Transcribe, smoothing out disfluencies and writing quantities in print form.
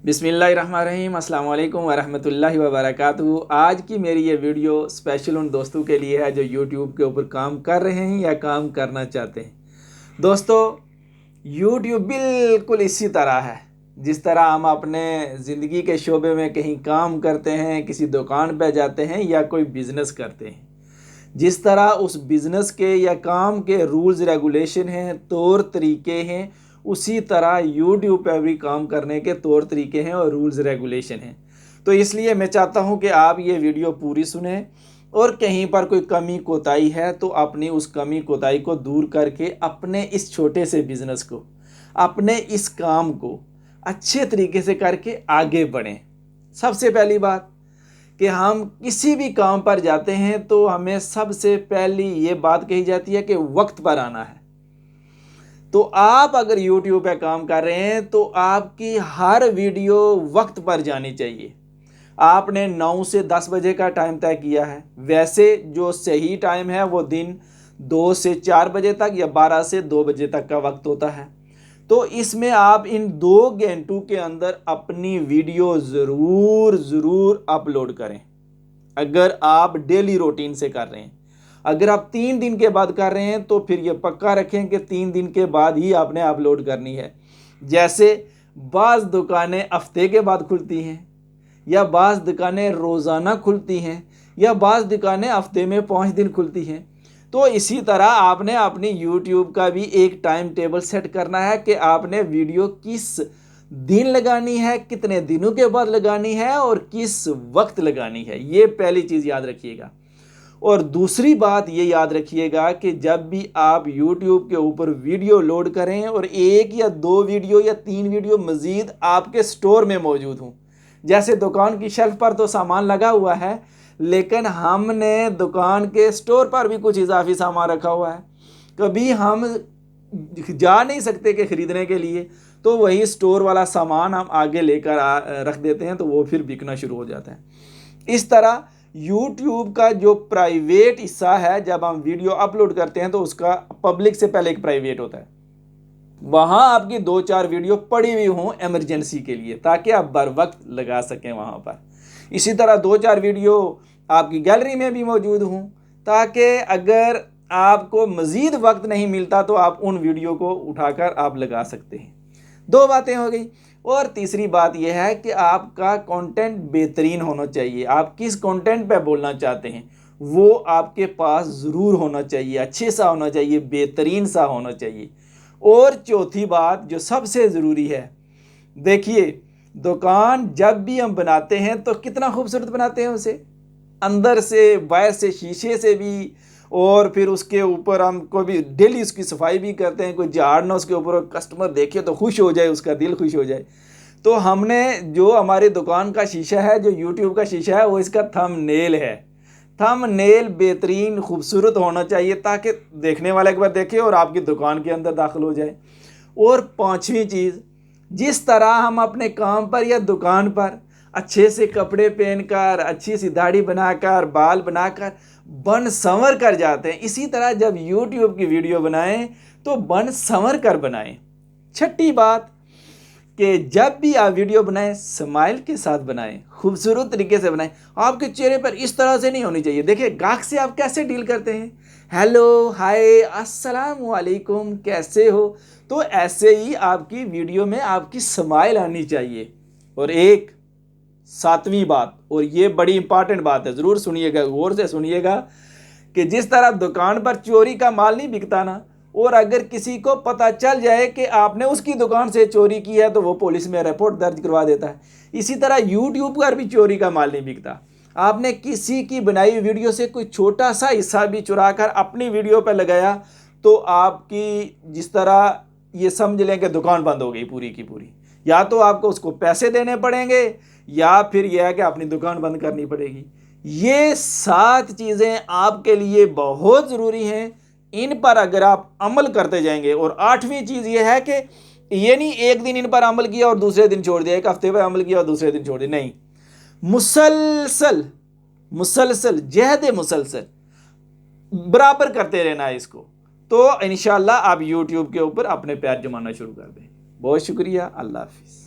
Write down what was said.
बिस्मिल्लाहिर्रहमानिर्रहीम। अस्सलाम वालेकुम वरहमतुल्लाहि वबरकातुहू। आज की मेरी ये वीडियो स्पेशल उन दोस्तों के लिए है जो यूट्यूब के ऊपर काम कर रहे हैं या काम करना चाहते हैं। दोस्तों, यूट्यूब बिल्कुल इसी तरह है जिस तरह हम अपने ज़िंदगी के शोबे में कहीं काम करते हैं, किसी दुकान पर जाते हैं या कोई बिज़नेस करते हैं। जिस तरह उस बिज़नेस के या काम के रूल्स रेगुलेशन हैं, तौर तरीके हैं, उसी तरह यूट्यूब पर भी काम करने के तौर तरीके हैं और रूल्स रेगुलेशन हैं। तो इसलिए मैं चाहता हूं कि आप ये वीडियो पूरी सुनें और कहीं पर कोई कमी कोताही है तो अपनी उस कमी कोताही को दूर करके अपने इस छोटे से बिज़नेस को, अपने इस काम को अच्छे तरीके से करके आगे बढ़ें। सबसे पहली बात कि हम किसी भी काम पर जाते हैं तो हमें सबसे पहली ये बात कही जाती है कि वक्त पर आना है। तो आप अगर YouTube पे काम कर रहे हैं तो आपकी हर वीडियो वक्त पर जानी चाहिए। आपने 9 से 10 बजे का टाइम तय किया है, वैसे जो सही टाइम है वो दिन 2 से 4 बजे तक या 12 से 2 बजे तक का वक्त होता है। तो इसमें आप इन 2 घंटों के अंदर अपनी वीडियो ज़रूर अपलोड करें। अगर आप डेली रूटीन से कर रहे हैं, अगर आप 3 दिन के बाद कर रहे हैं तो फिर ये पक्का रखें कि 3 दिन के बाद ही आपने अपलोड करनी है। जैसे बाज़ दुकानें हफ्ते के बाद खुलती हैं, या बाज़ दुकानें रोज़ाना खुलती हैं, या बाज़ दुकानें हफ्ते में 5 दिन खुलती हैं। तो इसी तरह आपने अपनी YouTube का भी एक टाइम टेबल सेट करना है कि आपने वीडियो किस दिन लगानी है, कितने दिनों के बाद लगानी है और किस वक्त लगानी है। ये पहली चीज़ याद रखिएगा। और दूसरी बात ये याद रखिएगा कि जब भी आप YouTube के ऊपर वीडियो लोड करें और 1 या 2 वीडियो या 3 वीडियो मज़ीद आपके स्टोर में मौजूद हों, जैसे दुकान की शेल्फ पर तो सामान लगा हुआ है, लेकिन हमने दुकान के स्टोर पर भी कुछ इजाफी सामान रखा हुआ है। कभी हम जा नहीं सकते कि ख़रीदने के लिए, तो वही स्टोर वाला सामान हम आगे लेकर रख देते हैं, तो वो फिर बिकना शुरू हो जाता है। इस तरह YouTube का जो प्राइवेट हिस्सा है, जब हम वीडियो अपलोड करते हैं तो उसका पब्लिक से पहले एक प्राइवेट होता है। वहाँ आपकी 2-4 वीडियो पड़ी हुई हों एमरजेंसी के लिए, ताकि आप बर वक्त लगा सकें वहाँ पर। इसी तरह 2-4 वीडियो आपकी गैलरी में भी मौजूद हों, ताकि अगर आपको मज़ीद वक्त नहीं मिलता तो आप उन वीडियो को उठाकर आप लगा सकते हैं। 2 बातें हो गई। और तीसरी बात यह है कि आपका कंटेंट बेहतरीन होना चाहिए। आप किस कंटेंट पे बोलना चाहते हैं वो आपके पास ज़रूर होना चाहिए, अच्छे सा होना चाहिए, बेहतरीन सा होना चाहिए। और चौथी बात जो सबसे ज़रूरी है, देखिए दुकान जब भी हम बनाते हैं तो कितना खूबसूरत बनाते हैं उसे, अंदर से बाहर से, शीशे से भी, और फिर उसके ऊपर हम कभी डेली उसकी सफाई भी करते हैं। कोई झाड़ना उसके ऊपर, कस्टमर देखे तो खुश हो जाए, उसका दिल खुश हो जाए। तो हमने जो हमारी दुकान का शीशा है, जो YouTube का शीशा है, वो इसका थंबनेल है। थंबनेल बेहतरीन खूबसूरत होना चाहिए ताकि देखने वाला एक बार देखे और आपकी दुकान के अंदर दाखिल हो जाए। और 5वीं चीज़, जिस तरह हम अपने काम पर या दुकान पर अच्छे से कपड़े पहनकर, अच्छी सी दाढ़ी बनाकर, बाल बनाकर, बन संवर कर जाते हैं, इसी तरह जब YouTube की वीडियो बनाएं तो बन संवर कर बनाएं। छठी बात कि जब भी आप वीडियो बनाएं स्माइल के साथ बनाएं, खूबसूरत तरीके से बनाएं। आपके चेहरे पर इस तरह से नहीं होनी चाहिए। देखिए गाहक से आप कैसे डील करते हैं, हेलो, हाय, अस्सलाम वालेकुम, कैसे हो, तो ऐसे ही आपकी वीडियो में आपकी स्माइल आनी चाहिए। और एक 7वीं बात, और ये बड़ी इंपॉर्टेंट बात है, ज़रूर सुनिएगा, गौर से सुनिएगा, कि जिस तरह दुकान पर चोरी का माल नहीं बिकता ना, और अगर किसी को पता चल जाए कि आपने उसकी दुकान से चोरी की है तो वो पुलिस में रिपोर्ट दर्ज करवा देता है। इसी तरह YouTube पर भी चोरी का माल नहीं बिकता। आपने किसी की बनाई हुई वीडियो से कोई छोटा सा हिस्सा भी चुरा कर अपनी वीडियो पर लगाया तो आपकी, जिस तरह ये समझ लें कि दुकान बंद हो गई पूरी की पूरी। या तो आपको उसको पैसे देने पड़ेंगे या फिर यह है कि अपनी दुकान बंद करनी पड़ेगी। ये 7 चीज़ें आपके लिए बहुत ज़रूरी हैं। इन पर अगर आप अमल करते जाएंगे, और 8वीं चीज़ ये है कि ये नहीं एक दिन इन पर अमल किया और दूसरे दिन छोड़ दिया, एक हफ्ते पर अमल किया और दूसरे दिन छोड़ दिया, नहीं, मुसलसल जहद मुसलसल बराबर करते रहना है इसको, तो इंशाल्लाह आप YouTube के ऊपर अपने पैर जमाना शुरू कर दें। बहुत शुक्रिया, अल्लाह हाफिज़।